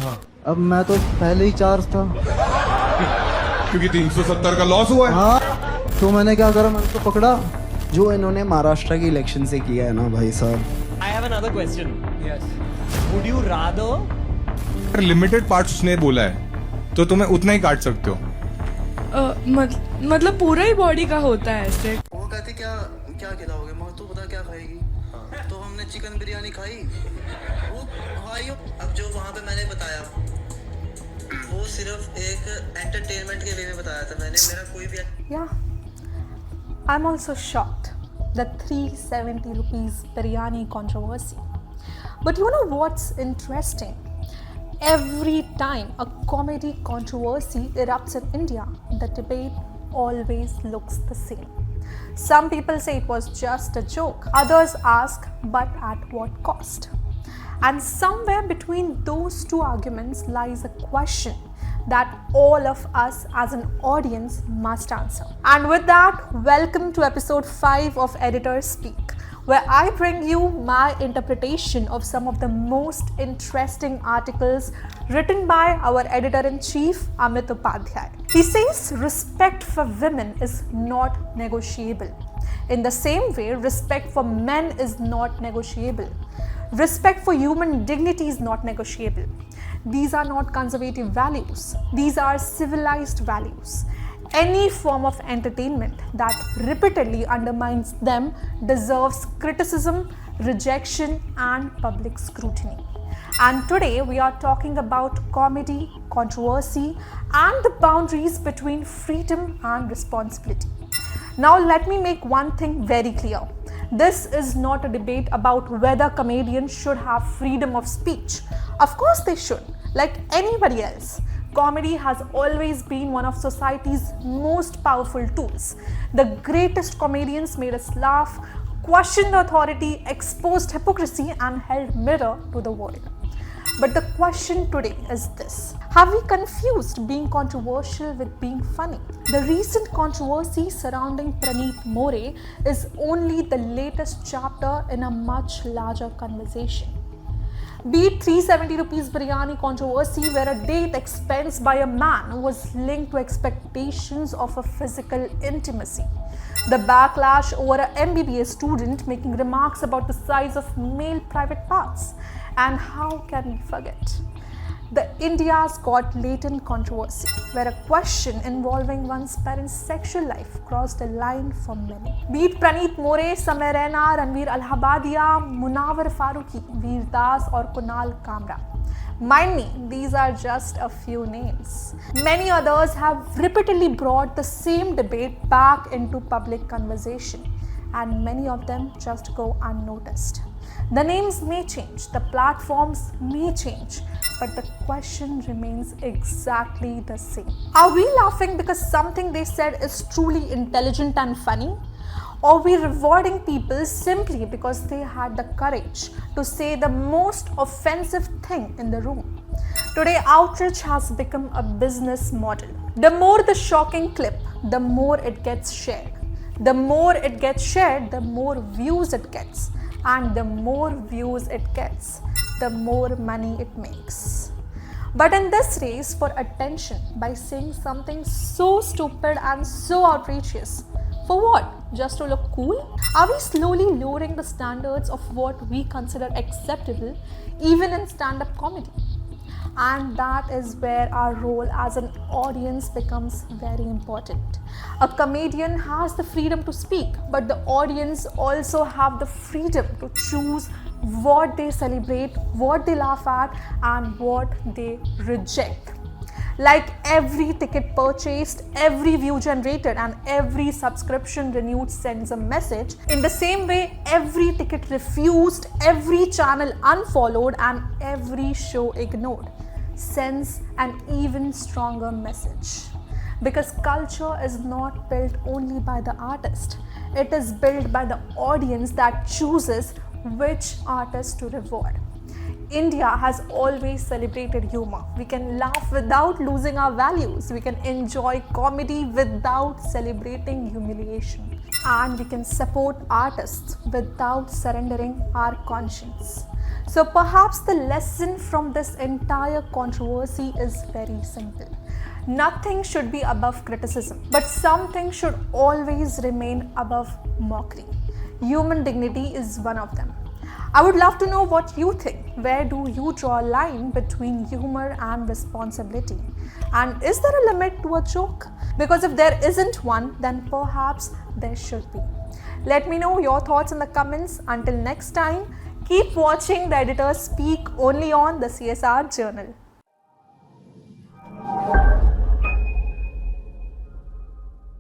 हाँ। अब मैं तो पहले ही चार्ज था। क्योंकि 370 का लॉस हुआ है। हाँ, तो मैंने क्या करा, मैंने तो पकड़ा। जो इन्होंने महाराष्ट्र की इलेक्शन से किया है ना भाई साहब। I have another question. Yes. Would you rather? Limited parts उसने बोला है तो तुम्हें उतना ही काट सकते हो। मतलब पूरा ही बॉडी का होता है ऐसे। वो कहती क्या क्या खिलाओगे, मैं तो पता क्या खाएगी। तो हमने चिकन बिरयानी खाई। वो भाई अब जो वहाँ पे मैंने बताया वो सिर्फ एक एंटरटेनमेंट के वे में बताया था मैंने, मेरा कोई भी। Yeah, I'm also shocked. The 370 rupees biryani controversy. But you know what's interesting? Every time a comedy controversy erupts in India, the debate always looks the same. Some people say it was just a joke. Others ask, but at what cost? And somewhere between those two arguments lies a question that all of us as an audience must answer. And with that, welcome to episode 5 of Editors Speak, where I bring you my interpretation of some of the most interesting articles written by our editor-in-chief, Amit Upadhyay. He says respect for women is not negotiable. In the same way, respect for men is not negotiable. Respect for human dignity is not negotiable. These are not conservative values. These are civilized values. Any form of entertainment that repeatedly undermines them deserves criticism, rejection, and public scrutiny. And today we are talking about comedy, controversy, and the boundaries between freedom and responsibility. Now let me make one thing very clear. This is not a debate about whether comedians should have freedom of speech. Of course they should, like anybody else. Comedy has always been one of society's most powerful tools. The greatest comedians made us laugh, questioned authority, exposed hypocrisy, and held mirror to the world. But the question today is this: have we confused being controversial with being funny? The recent controversy surrounding Praneeth More is only the latest chapter in a much larger conversation. Be it 370 rupees biryani controversy, where a date expensed by a man was linked to expectations of a physical intimacy. The backlash over an MBBS student making remarks about the size of male private parts. And how can we forget the India's Got Latent controversy, where a question involving one's parents' sexual life crossed a line for many. Be it Praneeth More, Samay Raina, Ranveer Allahabadia, Munawar Farooqi, Veer Das, or Kunal Kamra. Mind me, these are just a few names. Many others have repeatedly brought the same debate back into public conversation, and many of them just go unnoticed. The names may change, the platforms may change, but the question remains exactly the same. Are we laughing because something they said is truly intelligent and funny? Or are we rewarding people simply because they had the courage to say the most offensive thing in the room? Today, outrage has become a business model. The more the shocking clip, the more it gets shared. The more it gets shared, the more views it gets. And the more views it gets, the more money it makes. But in this race for attention, by saying something so stupid and so outrageous, for what? Just to look cool? Are we slowly lowering the standards of what we consider acceptable, even in stand-up comedy? And that is where our role as an audience becomes very important. A comedian has the freedom to speak, but the audience also have the freedom to choose what they celebrate, what they laugh at, and what they reject. Like every ticket purchased, every view generated, and every subscription renewed sends a message. In the same way, every ticket refused, every channel unfollowed, and every show ignored sends an even stronger message. Because culture is not built only by the artist, it is built by the audience that chooses which artist to reward. India has always celebrated humor. We can laugh without losing our values. We can enjoy comedy without celebrating humiliation. And we can support artists without surrendering our conscience. So perhaps the lesson from this entire controversy is very simple. Nothing should be above criticism, but something should always remain above mockery. Human dignity is one of them. I would love to know what you think. Where do you draw a line between humor and responsibility? And is there a limit to a joke? Because if there isn't one, then perhaps there should be. Let me know your thoughts in the comments. Until next time, keep watching the editors speak only on the CSR Journal.